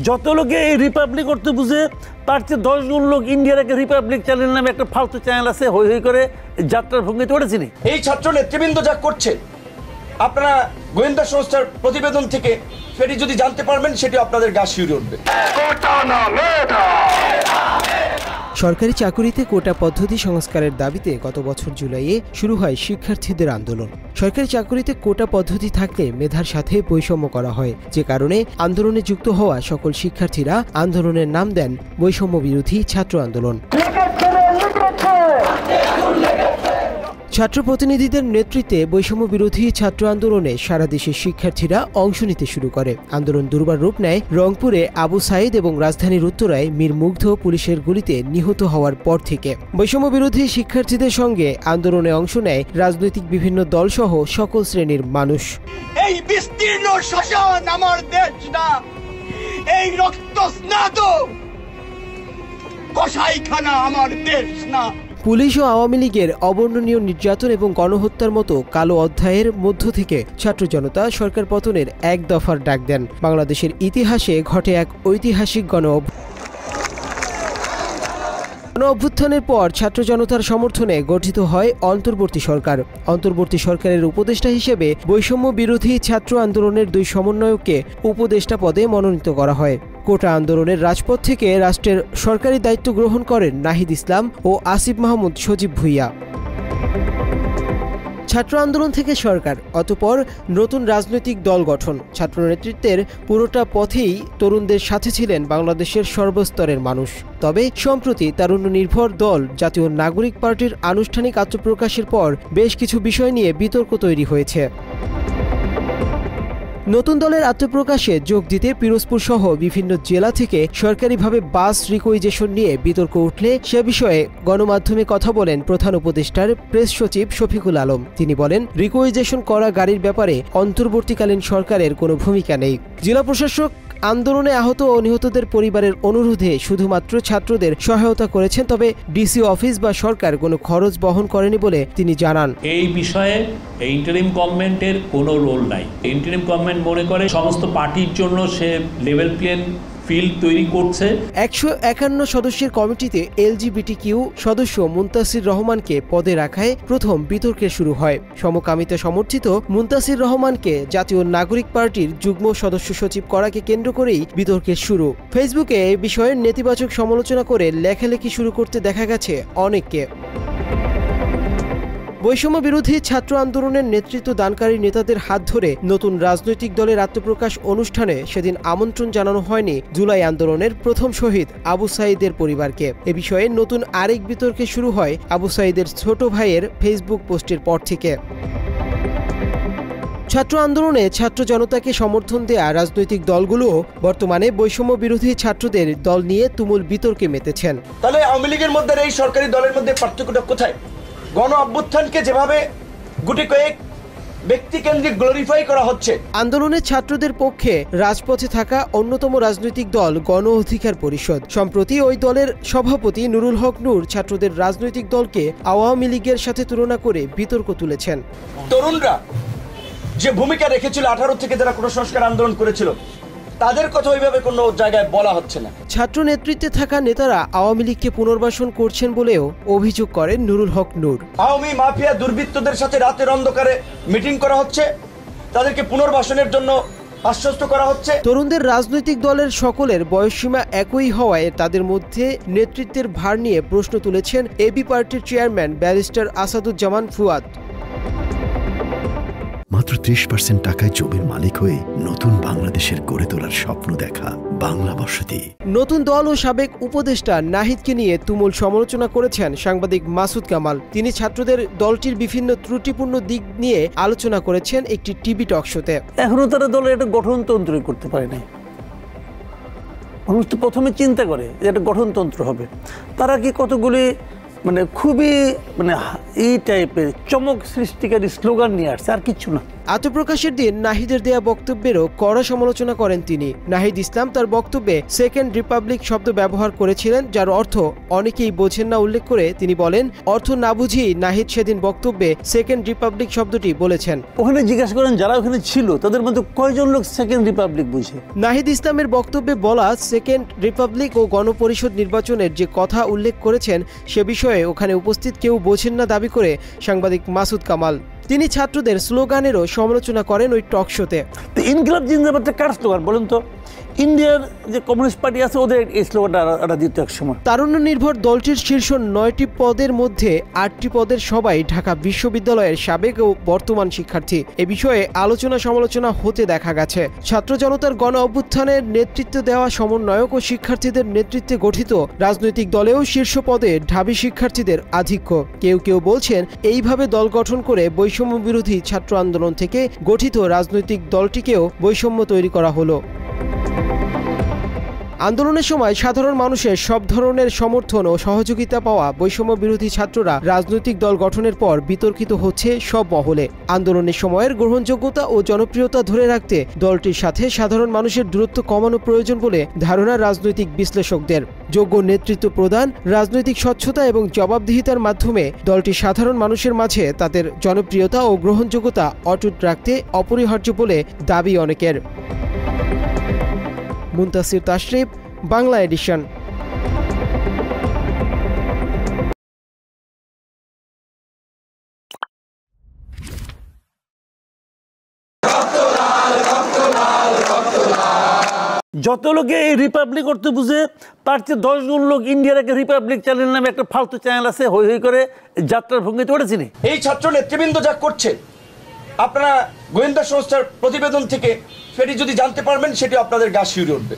যত লোকে এই রিপাবলিক করতে বুঝে তার চেয়ে 10 গুণ লোক ইন্ডিয়ার একটা রিপাবলিক চ্যানেল নামে একটা ফালতু চ্যানেল আছে, হই হই করে যাত্রার ভঙ্গিতে উঠেছিনি। এই ছাত্র নেতৃবৃন্দ যা করছে আপনারা গোয়েন্দা সংস্থার প্রতিবেদন থেকে সেটি যদি জানতে পারবেন, সেটি আপনাদের গা শিউরে উঠবে। সরকারি চাকুরিতে কোটা পদ্ধতি সংস্কারের দাবিতে গত বছর জুলাইয়ে শুরু হয় শিক্ষার্থীদের আন্দোলন। সরকারি চাকুরিতে কোটা পদ্ধতি থাকলে মেধার সাথে বৈষম্য করা হয়, যে কারণে আন্দোলনে যুক্ত হওয়া সকল শিক্ষার্থীরা আন্দোলনের নাম দেন বৈষম্য বিরোধী ছাত্র আন্দোলন। ছাত্র প্রতিনিধিদের নেতৃত্বে বৈষম্য বিরোধী ছাত্র আন্দোলনে সারা দেশের শিক্ষার্থীরা অংশ নিতে শুরু করে। আন্দোলন দুর্বার রূপ নেয় রংপুরে আবু সাইদ এবং রাজধানীর উত্তরায় মীর মুগ্ধ পুলিশের গুলিতে নিহত হওয়ার পর থেকে। বৈষম্য বিরোধী শিক্ষার্থীদের সঙ্গে আন্দোলনে অংশ নেয় রাজনৈতিক বিভিন্ন দলসহ সকল শ্রেণীর মানুষ। এই বিস্তীর্ণ শাসন আমার দেশ না, এই রক্তস্নাত কসাইখানা আমার দেশ না। পুলিশ ও আওয়ামী লীগের অবর্ণনীয় নির্যাতন এবং গণহত্যার মতো কালো অধ্যায়ের মধ্য থেকে ছাত্র জনতা সরকার পতনের এক দফার ডাক দেন। বাংলাদেশের ইতিহাসে ঘটে এক ঐতিহাসিক গণ অভ্যুত্থানের পর ছাত্র জনতার সমর্থনে গঠিত হয় অন্তর্বর্তী সরকার। অন্তর্বর্তী সরকারের উপদেষ্টা হিসেবে বৈষম্য বিরোধী ছাত্র আন্দোলনের 2 সমন্বয়ককে উপদেষ্টা পদে মনোনীত করা হয়। কোটা আন্দোলনের রাজপথ থেকে রাষ্ট্রের সরকারি দায়িত্ব গ্রহণ করেন নাহিদ ইসলাম ও আসিফ মাহমুদ সজীব ভুইয়া। ছাত্র আন্দোলন থেকে সরকার, অতঃপর নতুন রাজনৈতিক দল গঠন। ছাত্র নেতৃত্বের পুরোটা পথেই তরুণদের সাথে ছিলেন বাংলাদেশের সর্বস্তরের মানুষ। তবে সম্প্রতি তারুণ্য নির্ভর দল জাতীয় নাগরিক পার্টির আনুষ্ঠানিক আত্মপ্রকাশের পর বেশ কিছু বিষয় নিয়ে বিতর্ক তৈরি হয়েছে। নতুন দলের আত্মপ্রকাশে যোগ দিতে পিরোজপুর সহ বিভিন্ন জেলা থেকে সরকারিভাবে বাস রিকুইজেশন নিয়ে বিতর্ক উঠলে সে বিষয়ে গণমাধ্যমে কথা বলেন প্রধান উপদেষ্টার প্রেস সচিব শফিকুল আলম। তিনি বলেন, রিকুইজেশন করা গাড়ির ব্যাপারে অন্তর্বর্তীকালীন সরকারের কোনো ভূমিকা নেই। জেলা প্রশাসক আন্দোলনে আহত ও নিহতদের পরিবারের অনুরোধে শুধুমাত্র ছাত্রদের সহায়তা করেছেন, তবে ডিসি অফিস বা সরকার কোনো খরচ বহন করেনি বলে তিনি জানান। এই বিষয়ে ইন্টারিম গভর্নমেন্টের কোনো রোল নাই। ইন্টারিম গভর্নমেন্ট মনে করে সমস্ত পার্টির জন্য সে লেভেল প্লেন ফিল্ড তৈরি করছে। 151 সদস্যের কমিটিতে LGBTQ সদস্য মুনতাসির রহমানকে পদে রাখায় প্রথম বিতর্কের শুরু হয়। সমকামিতা সমর্থিত মুনতাসির রহমানকে জাতীয় নাগরিক পার্টির যুগ্ম সদস্য সচিব করাকে কেন্দ্র করেই বিতর্কের শুরু। ফেসবুকে এই বিষয়ের নেতিবাচক সমালোচনা করে লেখালেখি শুরু করতে দেখা গেছে অনেককে। বৈষম্য বিরোধী ছাত্র আন্দোলনের নেতৃত্ব দানকারী নেতাদের হাত ধরে নতুন রাজনৈতিক দলের আত্মপ্রকাশ অনুষ্ঠানে সেদিন আমন্ত্রণ জানানো হয়নি জুলাই আন্দোলনের প্রথম শহীদ আবু সাইদের পরিবারকে। এ বিষয়ে নতুন আরেক বিতর্কে শুরু হয় আবু সাইদের ছোট ভাইয়ের ফেসবুক পোস্টের পর থেকে। ছাত্র আন্দোলনে ছাত্র জনতাকে সমর্থন দেয়া রাজনৈতিক দলগুলোও বর্তমানে বৈষম্য বিরোধী ছাত্রদের দল নিয়ে তুমুল বিতর্কে মেতেছেন। তাহলে আওয়ামী লীগের মধ্যে এই সরকারি দলের মধ্যে পার্থক্যটা কোথায়? গণ অভ্যুত্থানকে যেভাবে গুটি কয়েক ব্যক্তিকেন্দ্রিক গ্লোরিফাই করা হচ্ছে। আন্দোলনের ছাত্রদের পক্ষে রাজপথে থাকা অন্যতম রাজনৈতিক দল গণ অধিকার পরিষদ। সম্প্রতি ওই দলের সভাপতি নুরুল হক নূর ছাত্রদের রাজনৈতিক দলকে আওয়ামী লীগের সাথে তুলনা করে বিতর্ক তুলেছেন। তরুণরা যে ভূমিকা রেখেছিল 18 থেকে যারা কোনো সংস্কার আন্দোলন করেছিল, তাদের কথা ওইভাবে কোনো জায়গায় বলা হচ্ছে না। ছাত্র নেতৃত্বে থাকা নেতারা আওয়ামী লীগকে পুনর্বাসন করছেন বলেও অভিযোগ করেন নুরুল হক নূর। আওয়ামী মাফিয়া দুর্বৃত্তদের সাথে রাতের অন্ধকারে মিটিং করা হচ্ছে, তাদেরকে পুনর্বাসনের জন্য আশ্বস্ত করা হচ্ছে। তরুণদের রাজনৈতিক দলের সকলের বয়সসীমা একই হওয়ায় তাদের মধ্যে নেতৃত্বের ভার নিয়ে প্রশ্ন তুলেছেন এবি পার্টির চেয়ারম্যান ব্যারিস্টার আসাদুজ্জামান ফুয়াদ। মাত্র 30% টাকায় জমির মালিক হয়ে নতুন বাংলাদেশের গড়ে তোলার স্বপ্ন দেখা বাংলা বসতি। নতুন দল ও সাবেক উপদেষ্টা নাহিদকে নিয়ে তুমুল সমালোচনা করেছেন সাংবাদিক মাসুদ কামাল। তিনি ছাত্রদের দলটির বিভিন্ন ত্রুটিপূর্ণ দিক নিয়ে আলোচনা করেছেন একটি টিভি টক শোতে। এখনো তারা দলের একটা গঠনতন্ত্র করতে পারে নাই। মানুষ তো প্রথমে চিন্তা করে যে একটা গঠনতন্ত্র হবে। তারা কি কতগুলি খুবই এই টাইপের চমক সৃষ্টিকারী স্লোগান নিয়ে আসছে, আর কিচ্ছু না। আত্মপ্রকাশের দিন নাহিদের দেয়া বক্তব্যেরও কড়া সমালোচনা করেন তিনি। নাহিদ ইসলাম তার বক্তব্যে সেকেন্ড রিপাবলিক শব্দ ব্যবহার করেছিলেন, যার অর্থ অনেকেই বোঝেন না। উল্লেখ করে তিনি বলেন, অর্থ না বুঝিয়েই নাহিদ সেদিন বক্তব্যে সেকেন্ড রিপাবলিক শব্দটি বলেছেন। ওখানে জিজ্ঞাসা করেন যারা ওখানে ছিল তাদের মধ্যে কয়জন লোক সেকেন্ড রিপাবলিক বুঝে। নাহিদ ইসলামের বক্তব্যে বলা সেকেন্ড রিপাবলিক ও গণপরিষদ নির্বাচনের যে কথা উল্লেখ করেছেন সে বিষয়ে ওখানে উপস্থিত কেউ বোঝেন না দাবি করে সাংবাদিক মাসুদ কামাল। তিনি ছাত্রদের স্লোগানেরও সমালোচনা করেন ওই টক শোতে। ইনকিলাব জিন্দাবাদটা কার স্লোগান বলেন তো? ইন্ডিয়ার যে কমিউনিস্ট পার্টি আছে ওদের এই স্লোগানটা দিত এক সময়। তারুণ্য নির্ভর দলটির শীর্ষ 9টি পদের মধ্যে 8টি পদের সবাই ঢাকা বিশ্ববিদ্যালয়ের সাবেক ও বর্তমান শিক্ষার্থী। এ বিষয়ে আলোচনা সমালোচনা হতে দেখা গেছে। ছাত্র জনতার গণ অভ্যুত্থানের নেতৃত্ব দেওয়া সমন্বয়ক ও শিক্ষার্থীদের নেতৃত্বে গঠিত রাজনৈতিক দলেও শীর্ষ পদে ঢাবি শিক্ষার্থীদের আধিক্য। কেউ কেউ বলছেন এইভাবে দল গঠন করে বৈষম্য বিরোধী ছাত্র আন্দোলন থেকে গঠিত রাজনৈতিক দলটিকেও বৈষম্য তৈরি করা হলো। আন্দোলনের সময় সাধারণ মানুষের সব ধরনের সমর্থন ও সহযোগিতা পাওয়া বৈষম্য বিরোধী ছাত্ররা রাজনৈতিক দল গঠনের পর বিতর্কিত হচ্ছে সব মহলে। আন্দোলনের সময়ের গ্রহণযোগ্যতা ও জনপ্রিয়তা ধরে রাখতে দলটির সাথে সাধারণ মানুষের দূরত্ব কমানো প্রয়োজন বলে ধারণা রাজনৈতিক বিশ্লেষকদের। যোগ্য নেতৃত্ব প্রদান, রাজনৈতিক স্বচ্ছতা এবং জবাবদিহিতার মাধ্যমে দলটি সাধারণ মানুষের মাঝে তাদের জনপ্রিয়তা ও গ্রহণযোগ্যতা অটুট রাখতে অপরিহার্য বলে দাবি অনেকের। মুনতাসির তাশরিফ, বাংলা এডিশন। যত লোকে এই রিপাবলিক করতে বুঝে তার চেয়ে 10 জন লোক ইন্ডিয়ার একটা রিপাবলিক চ্যানেল নামে একটা ফালতু চ্যানেল আছে, হই হই করে যাত্রার ভঙ্গিতে উঠেছিনি। এই ছাত্র নেতৃবৃন্দ যা করছে আপনারা গোয়েন্দা সংস্থার প্রতিবেদন থেকে সেটি যদি জানতে পারবেন সেটি আপনাদের গা শিউরে উঠবে।